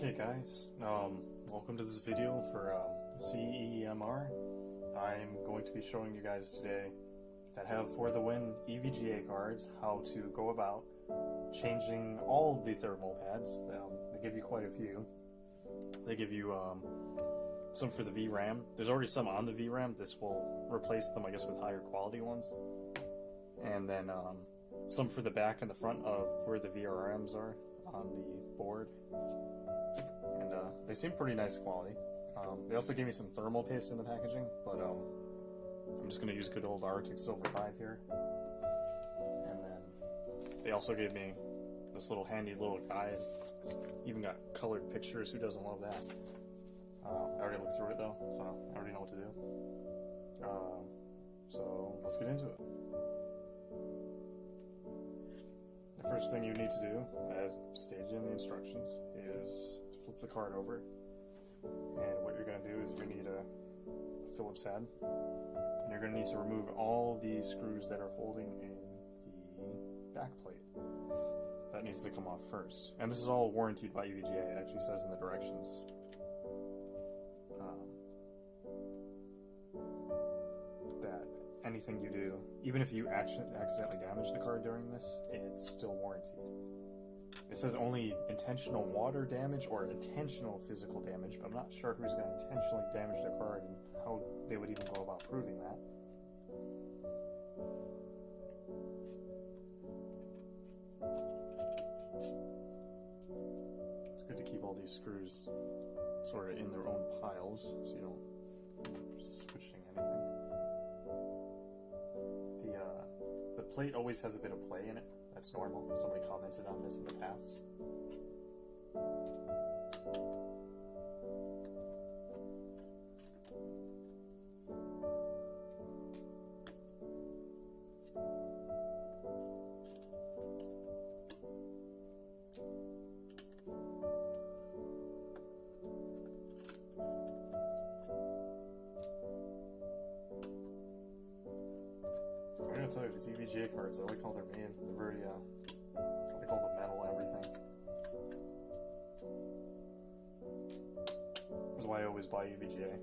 Okay guys, welcome to this video for CEMR. I'm going to be showing you guys today that have For the Win EVGA cards how to go about changing all the thermal pads. They give you quite a few. They give you some for the VRAM. There's already some on the VRAM. This will replace them, I guess, with higher quality ones. And then some for the back and the front of where the VRMs are on the board. And they seem pretty nice quality. They also gave me some thermal paste in the packaging, but I'm just going to use good old Arctic Silver 5 here. And then they also gave me this little handy little guide. It's even got colored pictures. Who doesn't love that? I already looked through it though, so I already know what to do. So let's get into it. The first thing you need to do, as stated in the instructions, is flip the card over. And what you're going to do is you're going to need a Phillips head. And you're going to need to remove all the screws that are holding in the back plate. That needs to come off first. And this is all warranted by EVGA. It actually says in the directions. That anything you do, even if you accidentally damage the card during this, it's still warranted. It says only intentional water damage or intentional physical damage, but I'm not sure who's going to intentionally damage their card and how they would even go about proving that. It's good to keep all these screws sort of in their own piles so you don't switching anything. The plate always has a bit of play in it. That's normal. Somebody commented on this in the past. I'm gonna tell you, these EVGA cards, I like how they're made. They're very, I like all the metal, everything. That's why I always buy EVGA.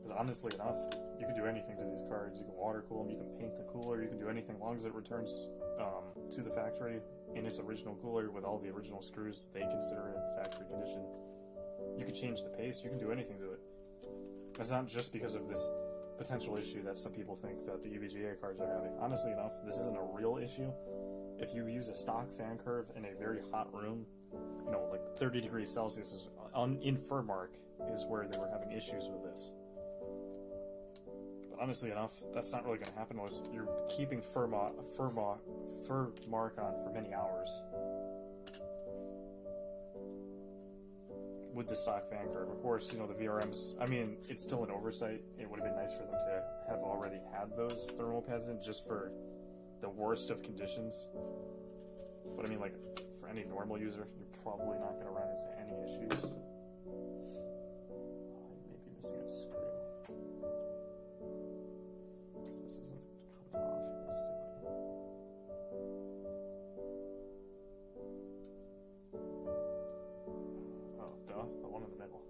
Because honestly enough, you can do anything to these cards. You can water cool them, you can paint the cooler, you can do anything, as long as it returns to the factory in its original cooler with all the original screws they consider in factory condition. You can change the paste, you can do anything to it. That's not just because of this potential issue that some people think that the EVGA cards are having. Honestly enough, this isn't a real issue. If you use a stock fan curve in a very hot room, you know, like 30 degrees Celsius is in Furmark is where they were having issues with this. But honestly enough, that's not really going to happen unless you're keeping Furmark on for many hours with the stock fan curve. Of course, you know, the VRMs, I mean, it's still an oversight. It would have been nice for them to have already had those thermal pads in just for the worst of conditions. But I mean, like, for any normal user, you're probably not going to run into any issues. I may be missing a screw. Because this isn't coming off instantly. Oh, duh, the one in the middle.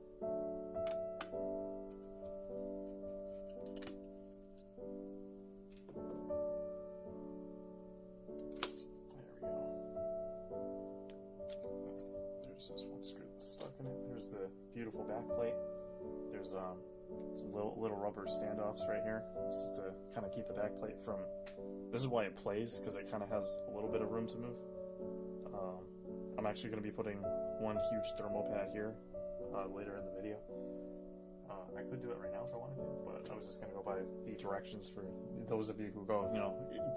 There's this one screw that's stuck in it. There's the beautiful back plate. There's some little rubber standoffs right here. This is to kind of keep the back plate from... This is why it plays, because it kind of has a little bit of room to move. I'm actually going to be putting one huge thermal pad here later in the video. I could do it right now if I wanted to, but I was just going to go by the directions for those of you who go, you know,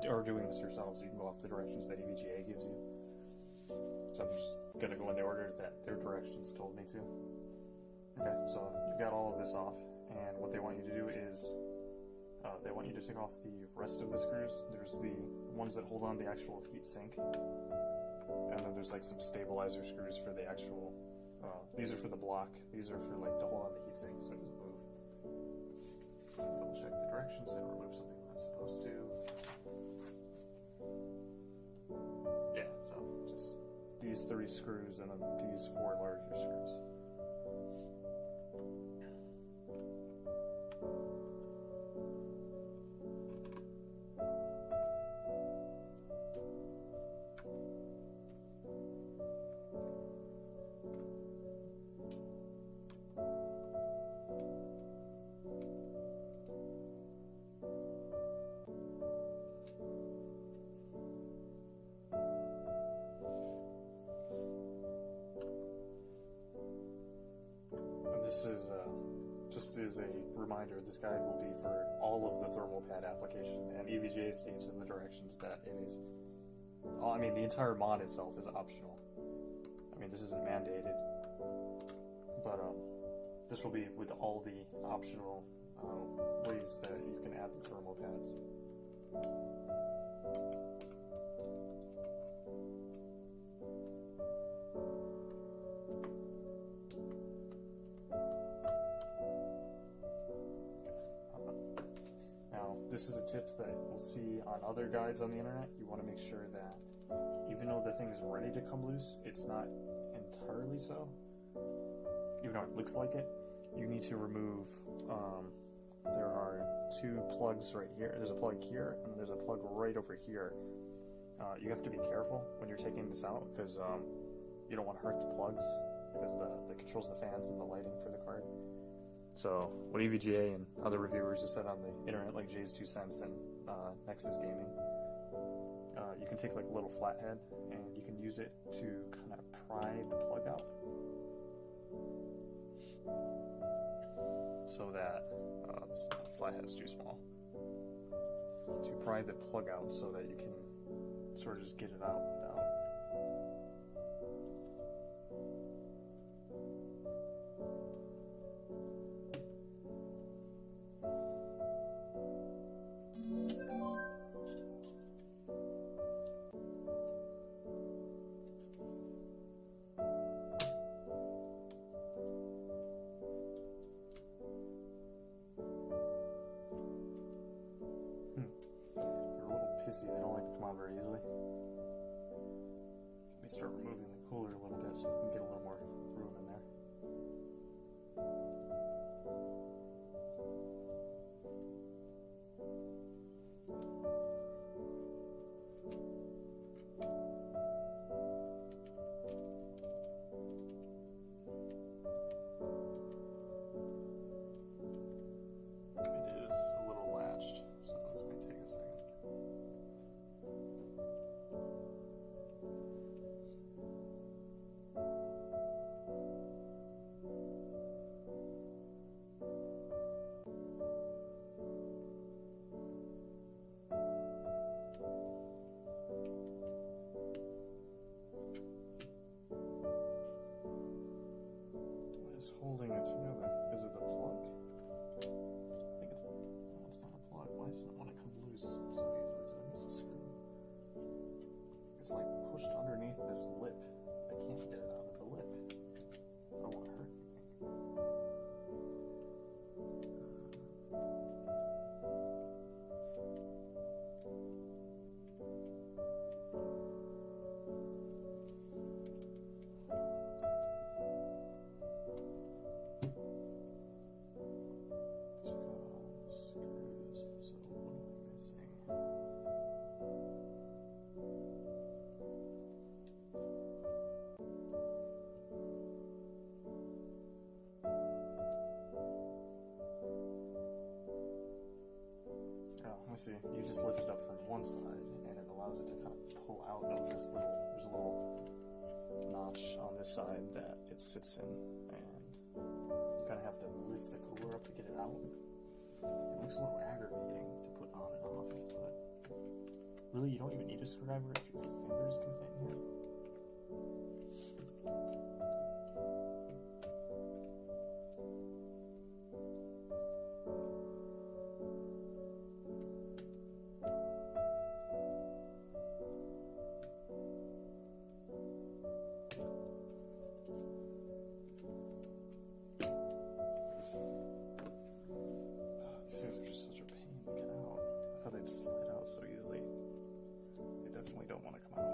are doing this yourselves. You can go off the directions that EVGA gives you. So I'm just going to go in the order that their directions told me to. Okay, so you've got all of this off, and what they want you to do is they want you to take off the rest of the screws. There's the ones that hold on the actual heat sink, and then there's like some stabilizer screws for the actual, these are for the block, these are for like to hold on the heat sink so it doesn't move. Double check the directions, they remove something I'm not supposed to. Yeah, so just these 3 screws and then these 4 larger screws. This is just as a reminder, this guide will be for all of the thermal pad application, and EVGA states in the directions that it is. I mean, the entire mod itself is optional. I mean, this isn't mandated, but this will be with all the optional ways that you can add the thermal pads. This is a tip that we'll see on other guides on the internet. You want to make sure that even though the thing is ready to come loose, it's not entirely so. Even though it looks like it, you need to remove, there are 2 plugs right here. There's a plug here, and there's a plug right over here. You have to be careful when you're taking this out, because you don't want to hurt the plugs, because that controls the fans and the lighting for the card. So, what EVGA and other reviewers have said on the internet, like Jay's 2 Cents and Nexus Gaming, you can take like a little flathead and you can use it to kind of pry the plug out, so that this flathead is too small. To pry the plug out so that you can sort of just get it out without. Pissy, they don't like to come on very easily. Let me start removing the cooler a little bit so we can get a little more room in there. It is a little latched, so this may take a second. What is holding it together? Is it the plug? I think it's. No, it's not a plug. Why does it want to come loose so easily? Did I miss a screw? It's like pushed underneath this lip. I can't get it out of the lip. I don't want to hurt anything. Let me see. You just lift it up from one side, and it allows it to kind of pull out of this little. There's a little notch on this side that it sits in, and you kind of have to lift the cooler up to get it out. It looks a little aggravating to put on and off, but really, you don't even need a screwdriver if your fingers can fit in here. These things are just such a pain to get out. I thought they'd slide out so easily. They definitely don't want to come out.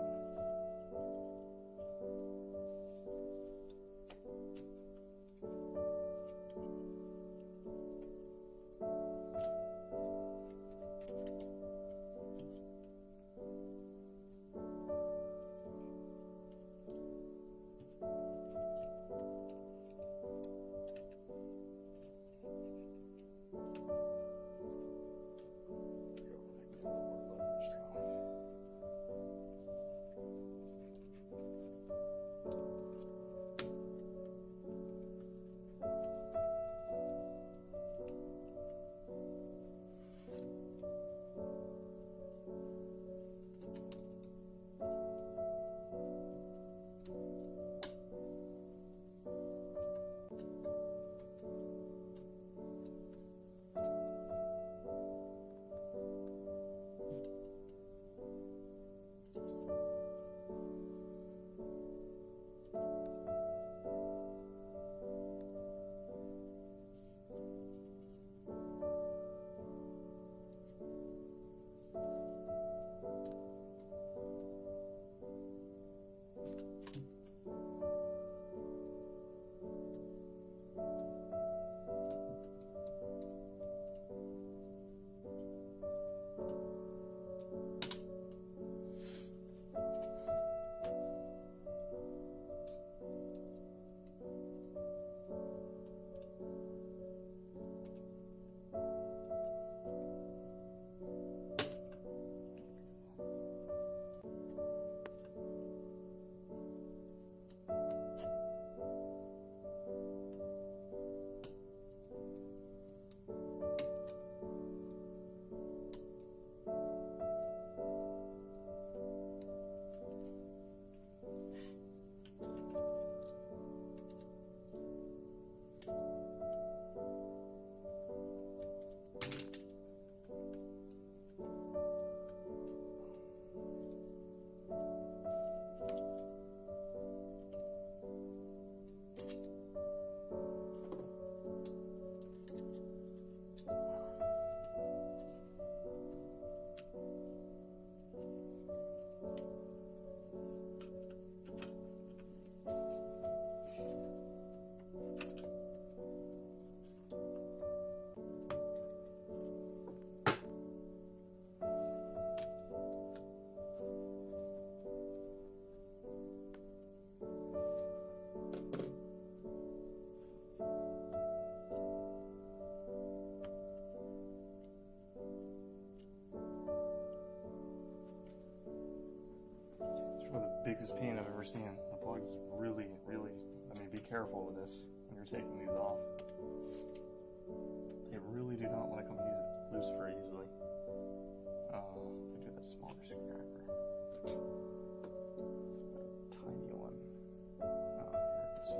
biggest pain I've ever seen. The plugs really, really, I mean, be careful with this when you're taking these off. They really do not want to come loose very easily. Let me do that smaller screwdriver. A tiny one. Oh, here it is.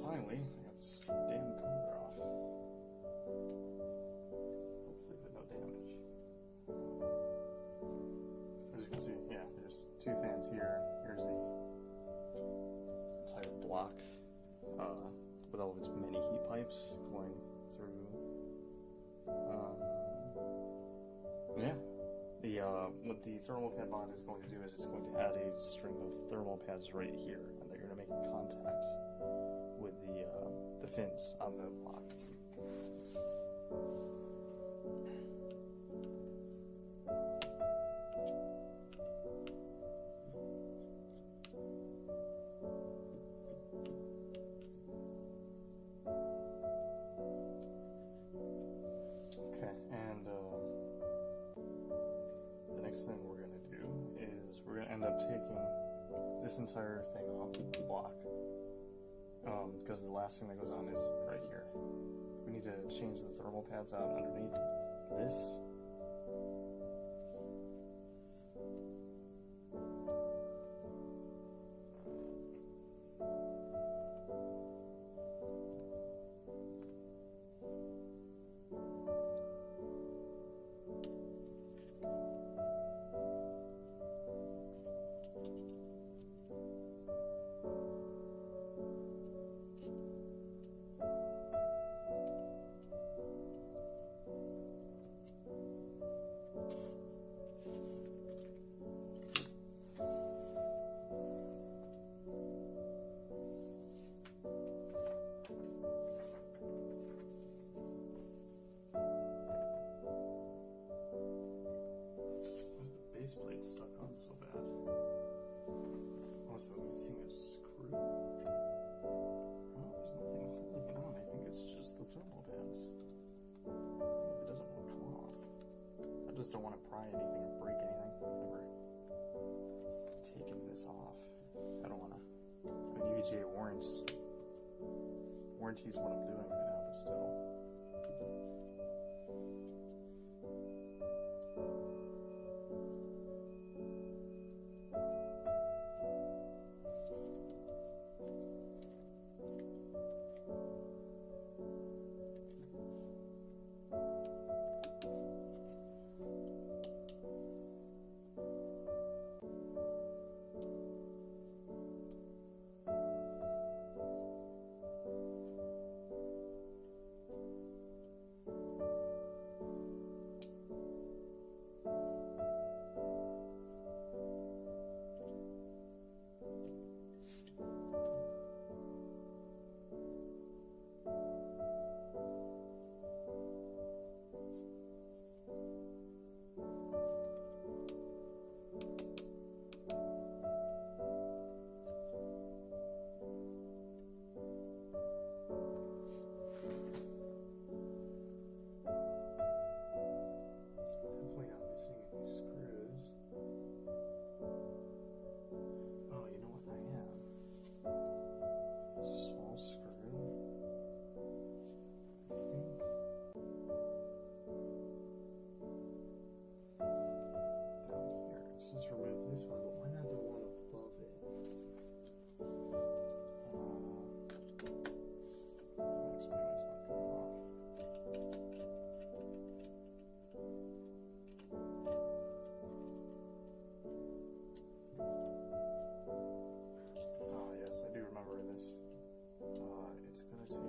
Finally, I got this damn cover off. Hopefully with no damage. As you can see, yeah, there's two fans here. Here's the entire block with all of its many heat pipes going through. Yeah. What the thermal pad bond is going to do is it's going to add a string of thermal pads right here, and they're going to make contact with the fins on the block. Okay, and the next thing we're going to do is we're going to end up taking this entire thing off the block. Because the last thing that goes on is right here. We need to change the thermal pads out underneath this. Plate stuck on so bad. Also, I'm missing a screw. Oh, there's nothing holding it on. I think it's just the thermal pads. Because it doesn't want to come off. I just don't want to pry anything or break anything. I've never taken this off. I don't want to. I mean, EVGA warranties what I'm doing right now, but still. Let's remove this one, but why not the one above it? That explains why it's not coming off. Ah, yes, I do remember this. It's gonna take.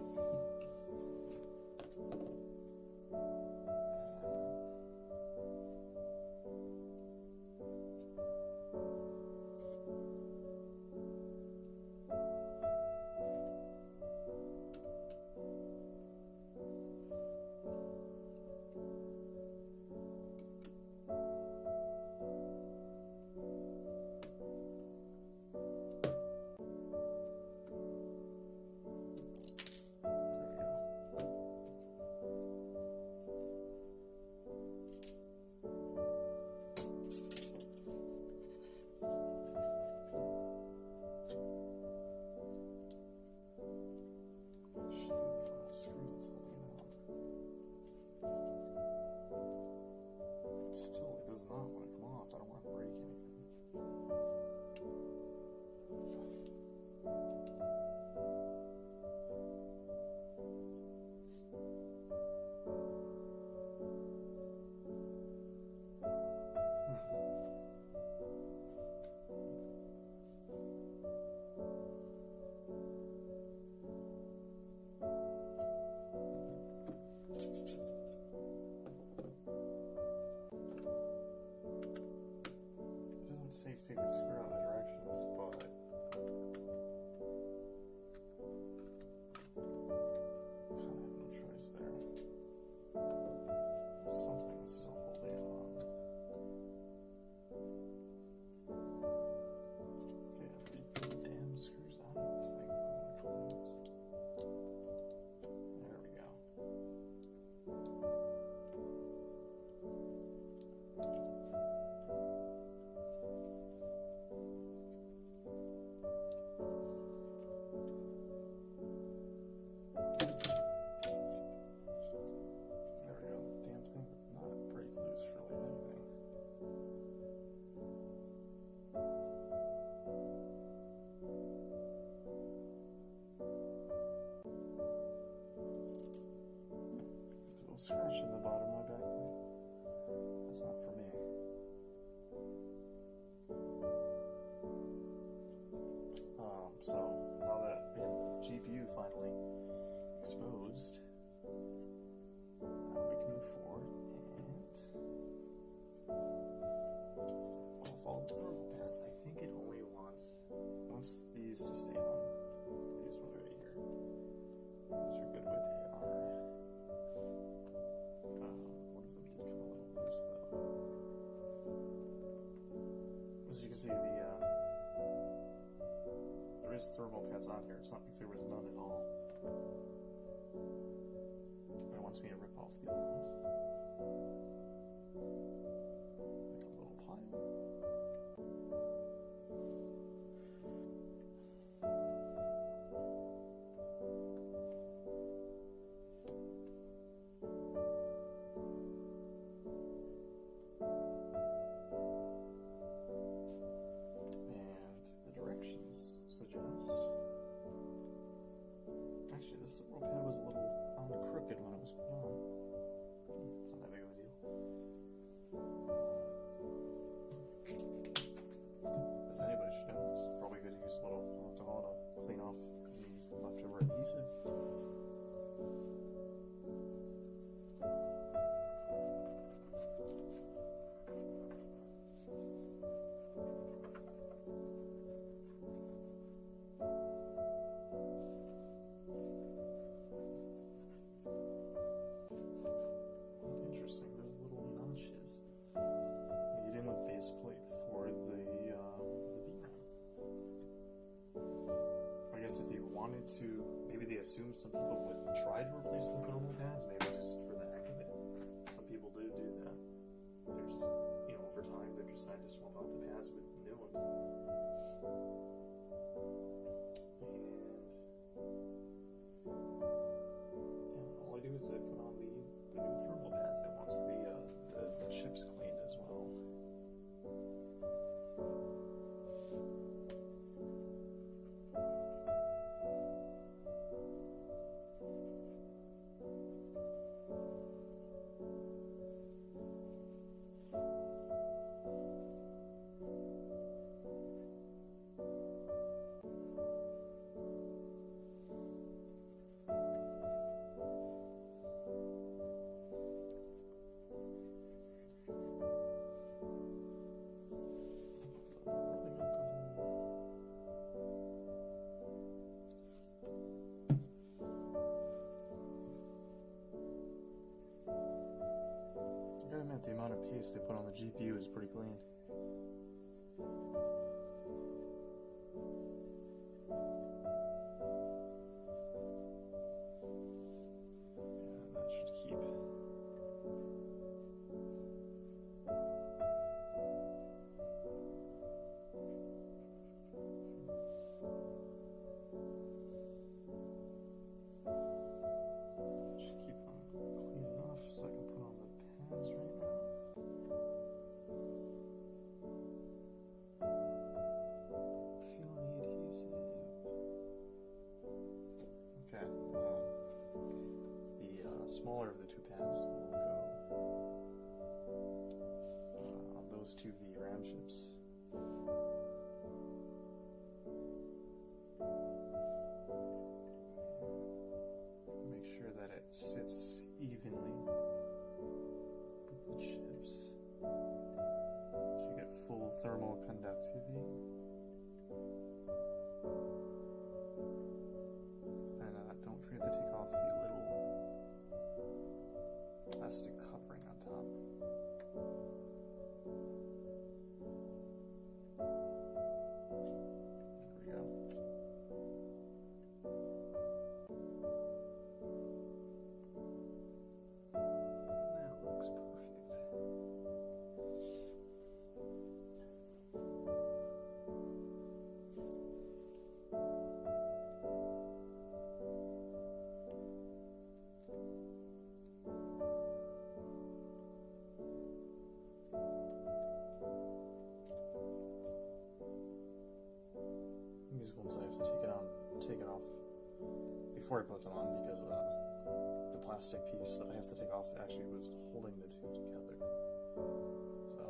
little scratch in the bottom of my back plate. That's not for me. So now that we have the GPU finally exposed, now we can move forward and follow the thermal pads. I think it only wants these to stay on. These ones right here. Those are good with AR. One of them did come a little loose though. As you can see, there is thermal pads on here. It's not like there was none at all. It wants me to rip off the old ones. Make a little pile. Actually, this roll pad was a little crooked when it was put on. It's not that big of a deal. As anybody should know, it's probably good to use a little alcohol to clean off any leftover adhesive. Plate for the VRAM. I guess if you wanted to, maybe they assume some people would try to replace the thermal pads, maybe just for the heck of it. Some people do that. They're just, over time, they're deciding to swap out the pads with new ones. And all I do is I put on the new thermal pads. It wants the chips cleaned as well. I gotta admit, the amount of paste they put on the GPU is pretty clean. Yeah, that should keep. So I can put on the pads right now. Feel the adhesive. Okay. The smaller of the two pads will go on those two VRAM chips. Make sure that it sits evenly with the chips, so you get full thermal conductivity. And don't forget to take off the little plastic covering on top. There we go. These ones I have to take it off before I put them on because the plastic piece that I have to take off actually was holding the two together. So.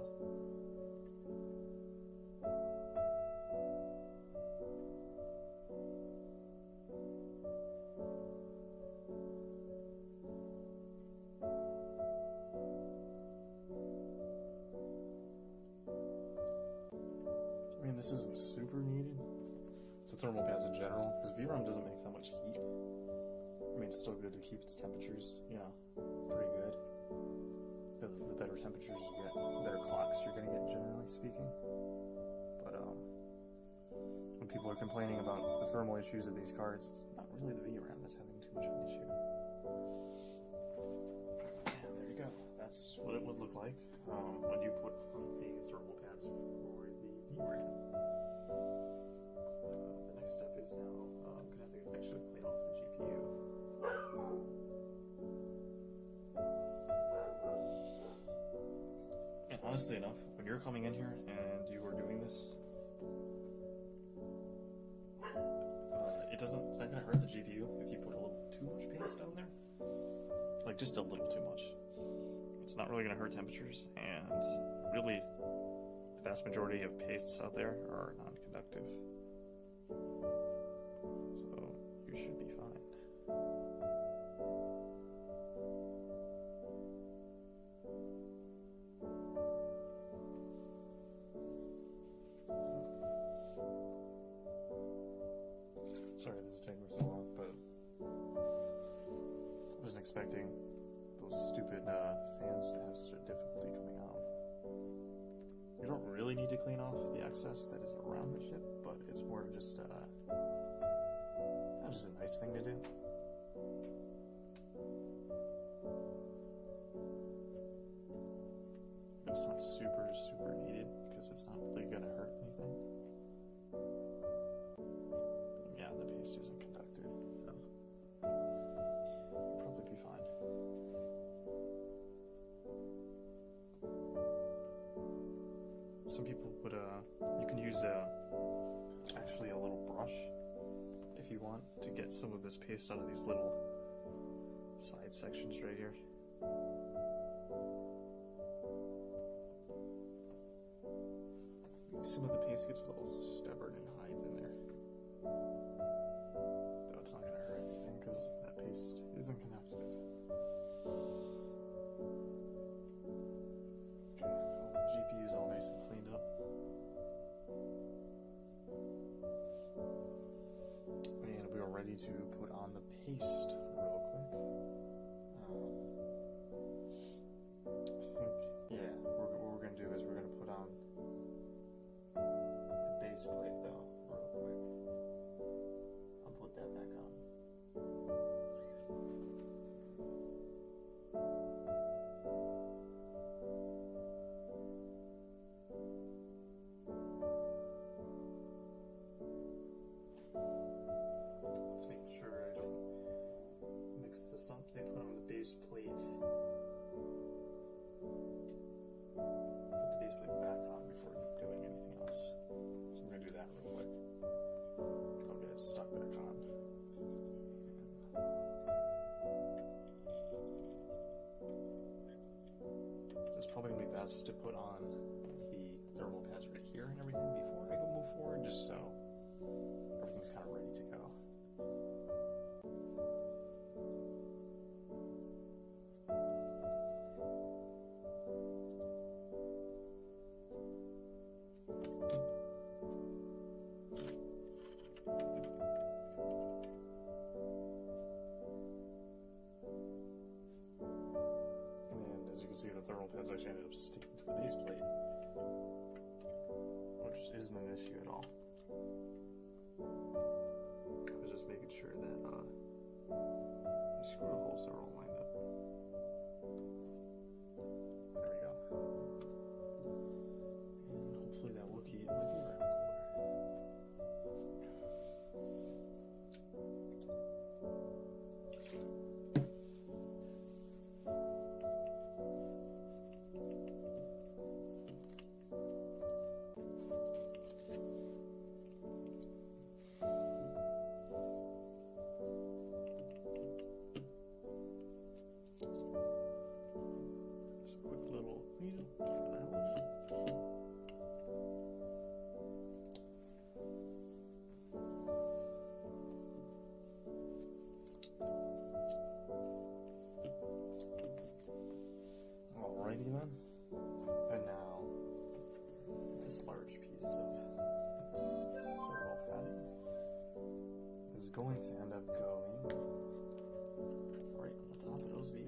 I mean, this isn't super needed. The thermal pads in general, because VRAM doesn't make that much heat. I mean, it's still good to keep its temperatures, you know, pretty good. The better temperatures you get, the better clocks you're going to get, generally speaking. But when people are complaining about the thermal issues of these cards, it's not really the VRAM that's having too much of an issue. And there you go. That's what it would look like when you put on the thermal pads for the VRAM. The next step is now I'm going to have to actually clean off the GPU. And honestly enough, when you're coming in here and you are doing this, it's not going to hurt the GPU if you put a little too much paste down there. Like just a little too much. It's not really going to hurt temperatures, and really the vast majority of pastes out there are non-conductive. So you should be fine. Sorry this is taking so long, but I wasn't expecting those stupid fans to have such a difficulty coming out. You don't really need to clean off the excess that is around the chip, but it's more of just a nice thing to do. But it's not super needed because it's not really going to hurt anything. Yeah, the paste isn't conductive, so you'll probably be fine. Some people would, you can use actually a little brush if you want to get some of this paste out of these little side sections right here. Some of the paste gets a little stubborn and hides in there. Though it's not going to hurt anything because that paste isn't conductive. Okay, well, the GPU is all nice and cleaned up. And we are ready to put on the paste real quick. I think, yeah, what we're going to do is we're going to put on the base plate though, real quick. I'll put that back on. Let's make sure I don't mix this up. They put on the base plate. Put the base plate back on before doing anything else. So I'm going to do that real quick. I'll get it stuck back on. It's probably going to be best to put on the thermal pads right here and everything before I go move forward, just so everything's kind of ready to go. See, the thermal pads actually ended up sticking to the base plate, which isn't an issue at all. I was just making sure that my screw holes are all lined up. There we go. And hopefully that will keep my VRAM cooler. is going to end up going right on the top of those VRMs.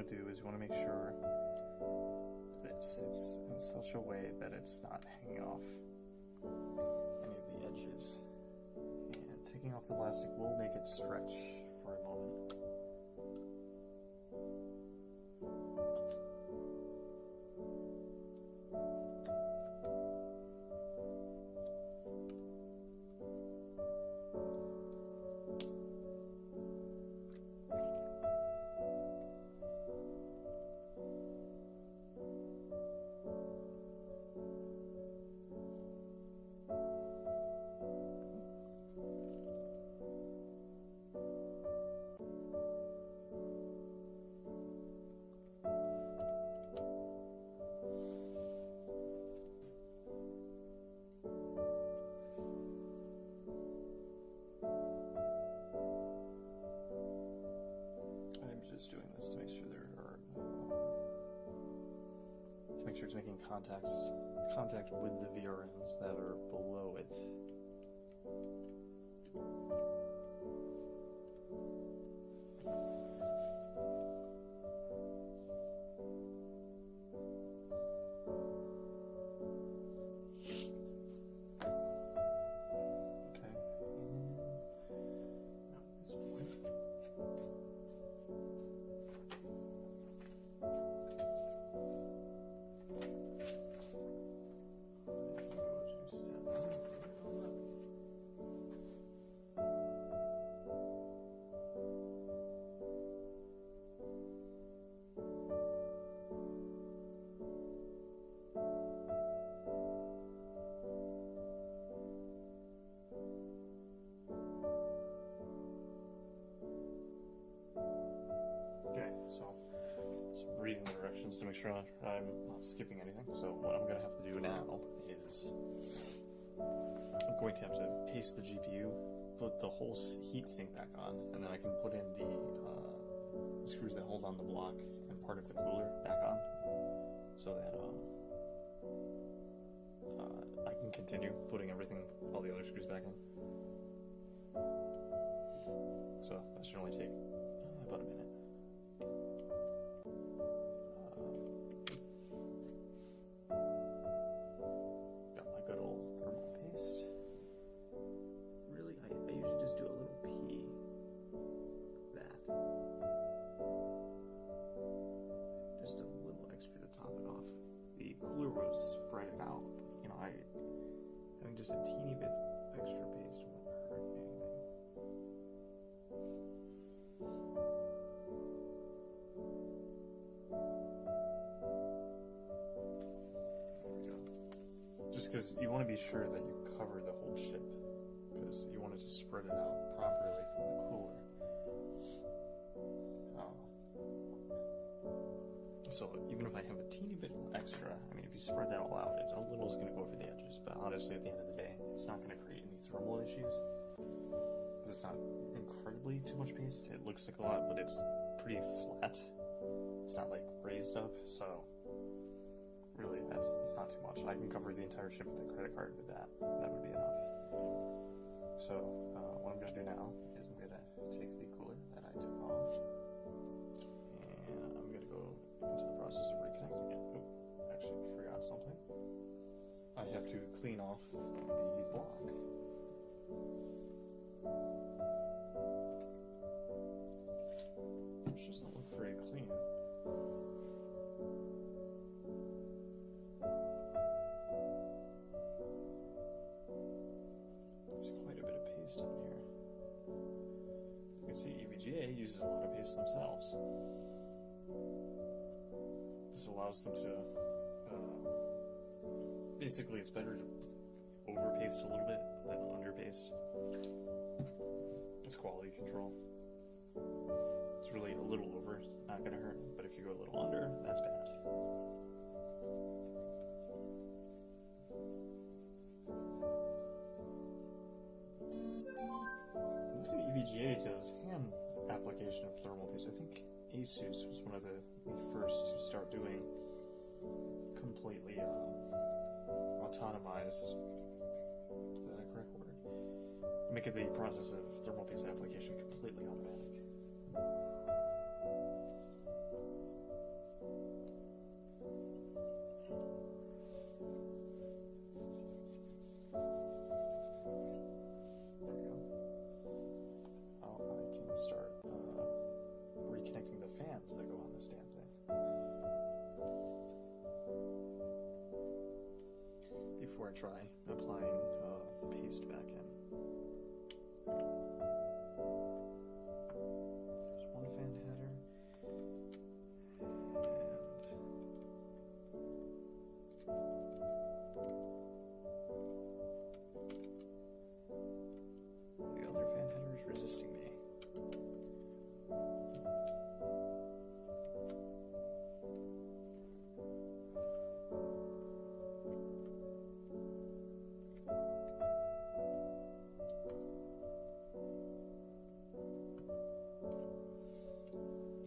Do is you want to make sure that it sits in such a way that it's not hanging off any of the edges. And taking off the plastic will make it stretch for a moment. Just doing this to make sure it's making contact with the VRMs that are below it. So, just reading the directions to make sure I'm not skipping anything. So what I'm going to have to do now is I'm going to have to paste the GPU, put the whole heatsink back on, and then I can put in the screws that hold on the block and part of the cooler back on, so that I can continue putting all the other screws back in. So that should only take about a minute. Got my good old thermal paste. Really, I usually just do a little pee. That. Just a little extra to top it off. The cooler was spread out. You know, having just a teeny bit extra paste won't hurt anything. Just because you want to be sure that you cover the whole chip, because you want to just spread it out properly from the cooler. So even if I have a teeny bit extra, I mean, if you spread that all out, a little is going to go over the edges, but honestly, at the end of the day, it's not going to create any thermal issues, because it's not incredibly too much paste. It looks like a lot, but it's pretty flat. It's not like raised up, so really, it's not too much. I can cover the entire chip with a credit card with that. That would be enough. So, what I'm going to do now is I'm going to take the cooler that I took off, and I'm going to go into the process of reconnecting it. Oh, actually forgot something. I have to clean off the block. Which doesn't look very clean. There's quite a bit of paste on here. You can see EVGA uses a lot of paste themselves. This allows them to, basically it's better to overpaste a little bit than underpaste. It's quality control. It's really a little over not gonna hurt. But if you go a little under, that's bad. It looks like EVGA does hand application of thermal paste. I think ASUS was one of the first to start doing completely autonomized. Is that a correct word? Make it the process of thermal paste application completely automatic. There we go. Now I can start reconnecting the fans that go on this damn thing. Before I try applying the paste back in. There's one fan header. And the other fan header is resisting me.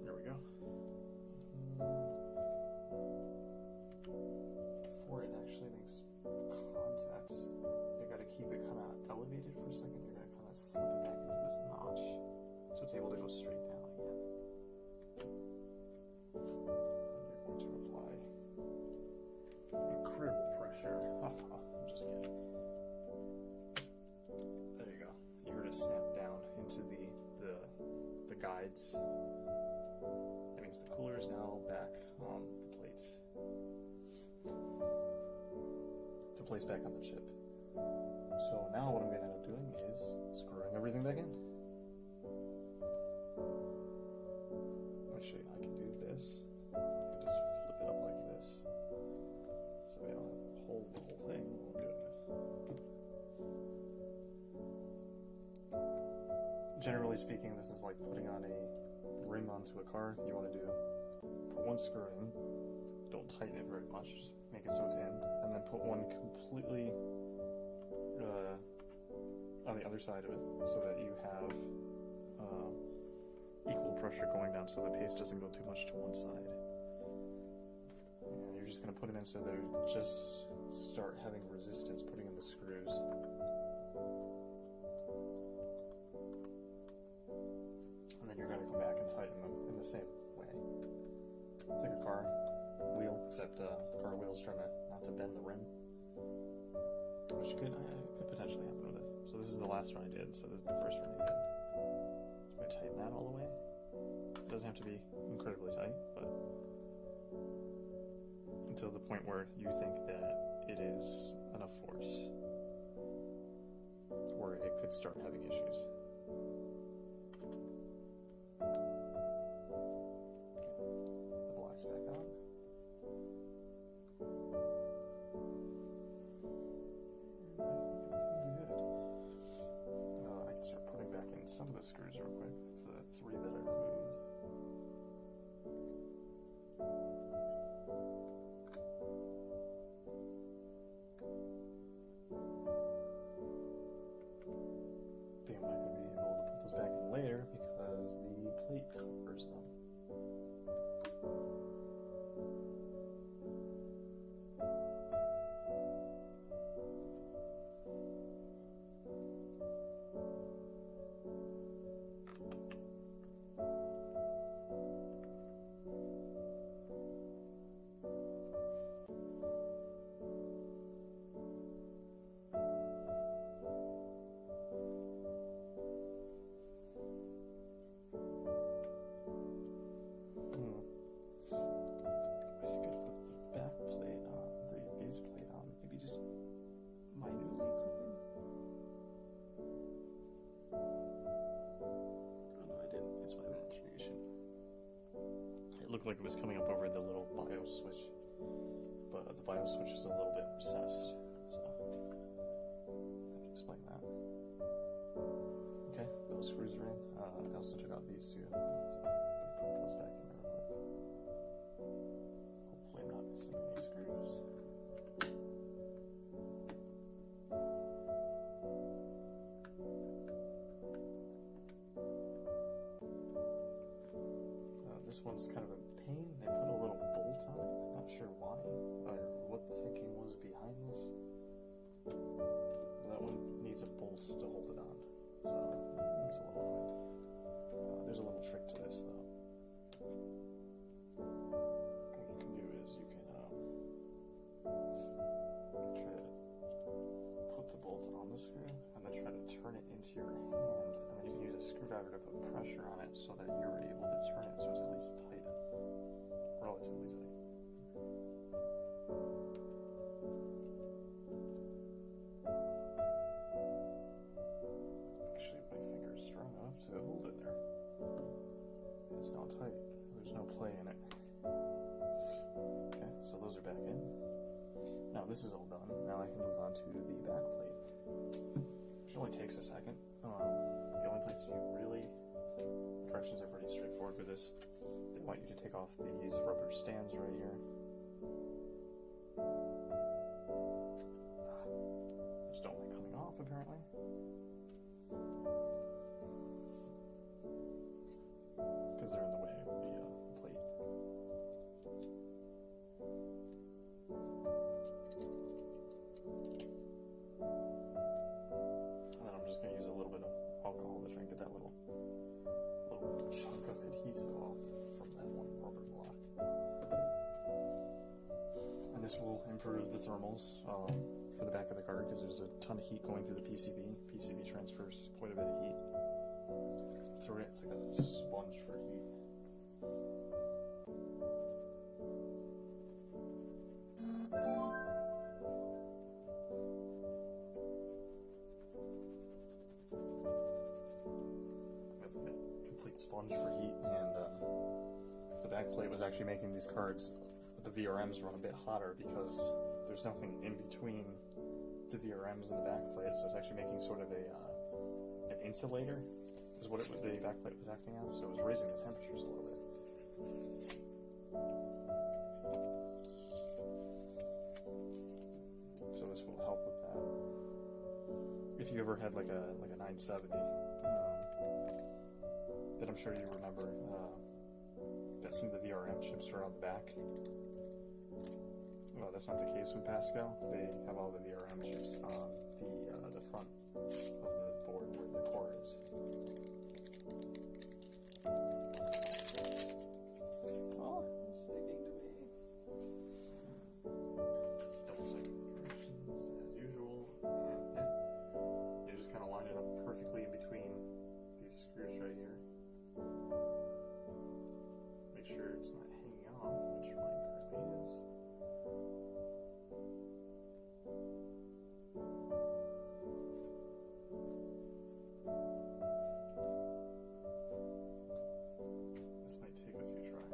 There we go. Before it actually makes contact, you gotta keep it kind of elevated for a second. You're gonna kind of slip it back into this notch, so it's able to go straight down again. And you're going to apply incredible pressure. I'm just kidding. There you go. You heard it snap down into the guides. That means the cooler is now back on the plate. The plate's back on the chip. So now what I'm going to end up doing is screwing everything back in. Actually, I can do this. I can just flip it up like this. So we don't have to hold the whole thing. Oh goodness. Generally speaking, this is like putting on a rim onto a car. You want to put one screw in, don't tighten it very much, just make it so it's in, and then put one completely on the other side of it, so that you have equal pressure going down, so the paste doesn't go too much to one side. And you're just going to put them in so they just start having resistance putting in the screws. And then you're going to come back and tighten them in the same way. It's like a car wheel, except the car wheel's trying not to bend the rim, which could potentially happen with it. So this is the last one I did, so this is the first one I did. So I tighten that all the way. It doesn't have to be incredibly tight, but until the point where you think that it is enough force where it could start having issues. The black's back on. Everything's good. I can start putting back in some of the screws real quick. The three that I removed. Think I'm not going to be able to put those back in later because the plate covers them. Like it was coming up over the little BIOS switch, but the BIOS switch is a little bit recessed, so I can explain that. Okay, those screws are in. I also took out these two. Put those back in real quick. one's kind of a pain. They put a little bolt on it. I'm not sure why, or what the thinking was behind this. That one needs a bolt to hold it on, so it's a little annoying. There's a little trick to this, though. What you can do is you can try to put the bolt on the screw, and then try to turn it into your hand, and then you can use a screwdriver to put pressure on it so that you're able to turn it so it's at least tight, relatively tight. Actually, my finger is strong enough to hold it there. It's not tight. There's no play in it. Okay, so those are back in. Now this is all done. Now I can move on to the back plate, which only takes a second. The only place you really... Directions are pretty straightforward with this. They want you to take off these rubber stands right here. I just don't like coming off, apparently. Because they're in the way of the plate. And then I'm just going to use a little bit of alcohol to try and get that little chunk of adhesive off from that one rubber block. And this will improve the thermals for the back of the card because there's a ton of heat going through the PCB. PCB transfers quite a bit of heat through it. It's like a sponge for heat. Sponge for heat, and the back plate was actually making these cards, the VRMs, run a bit hotter because there's nothing in between the VRMs and the back plate, so it's actually making sort of an insulator is what the back plate was acting as, so it was raising the temperatures a little bit. So this will help with that. If you ever had like a 970, that I'm sure you remember, that some of the VRM chips are on the back. Well, that's not the case with Pascal. They have all the VRM chips on the front of the board where the core is. Oh, it's sticking to me. Double check directions as usual, and yeah, you just kind of line it up perfectly in between these screws right here. Make sure it's not hanging off, which mine currently is. This might take a few tries.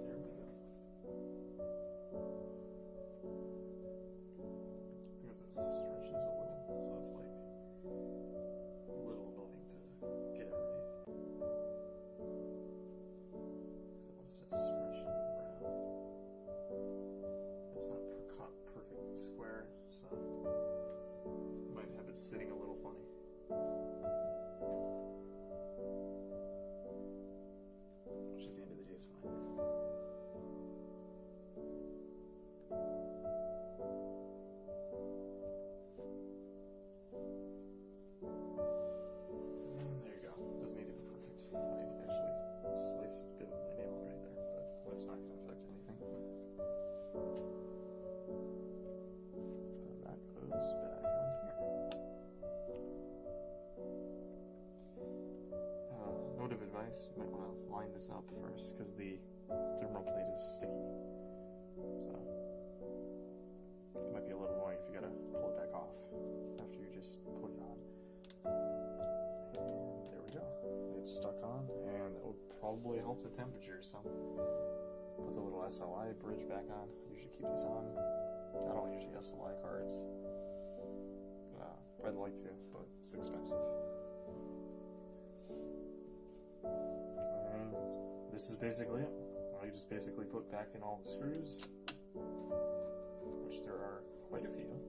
There we go. Because it stretches a little, so it's like a little annoying to get it right. Because it wants to stretch and move around. It's not cut perfectly square, so you might have it sitting a little funny. Which at the end of the day is fine. And there you go. Doesn't need to be perfect. I actually sliced a bit of my nail right there, but that's not going to affect anything. And that goes back on here. Note of advice, you might want to line this up first because the thermal plate is sticky. So it might be a little annoying if you gotta pull it back off after you just put it on. And there we go. It's stuck on, and that would probably help the temperature. So put the little SLI bridge back on. Usually keep these on. I don't usually SLI cards. I'd like to, but it's expensive. And this is basically it. You just basically put back in all the screws, which there are quite a few.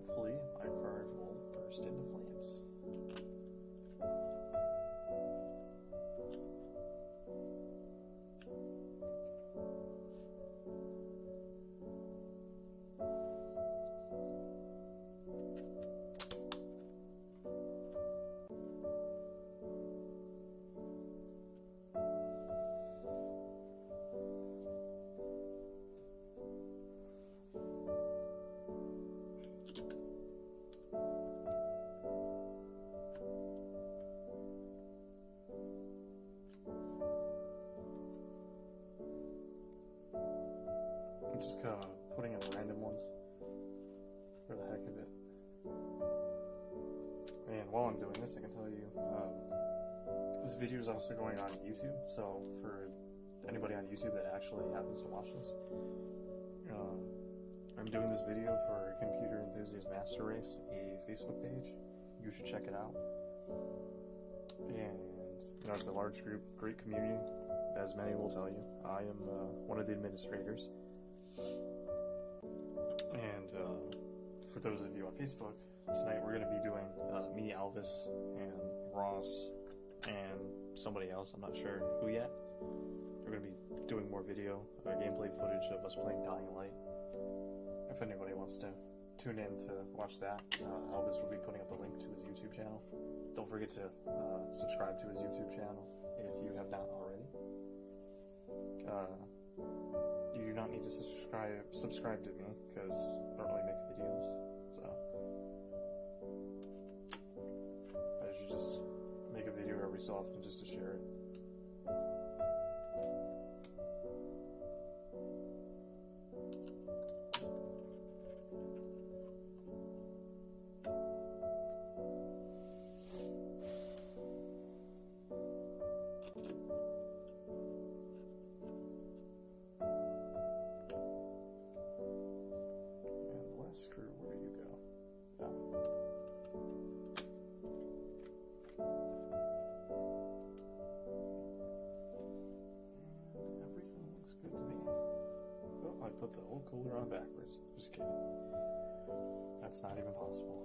hopefully my card will burst into flames. I'm just kind of putting in random ones for the heck of it. And while I'm doing this, I can tell you, this video is also going on YouTube, so for anybody on YouTube that actually happens to watch this, I'm doing this video for Computer Enthusiast Master Race, a Facebook page. You should check it out. And, it's a large group, great community, as many will tell you. I am one of the administrators. And for those of you on Facebook, tonight we're going to be doing me, Alvis, and Ross, and somebody else, I'm not sure who yet. We're going to be doing more video, gameplay footage of us playing Dying Light. If anybody wants to tune in to watch that, Alvis will be putting up a link to his YouTube channel. Don't forget to subscribe to his YouTube channel if you have not already. You do not need to subscribe to me, because I don't really make videos, so I should just make a video every so often just to share it. Screw, where do you go? Oh. Everything looks good to me. Oh, I put the old cooler on backwards. Just kidding. That's not even possible.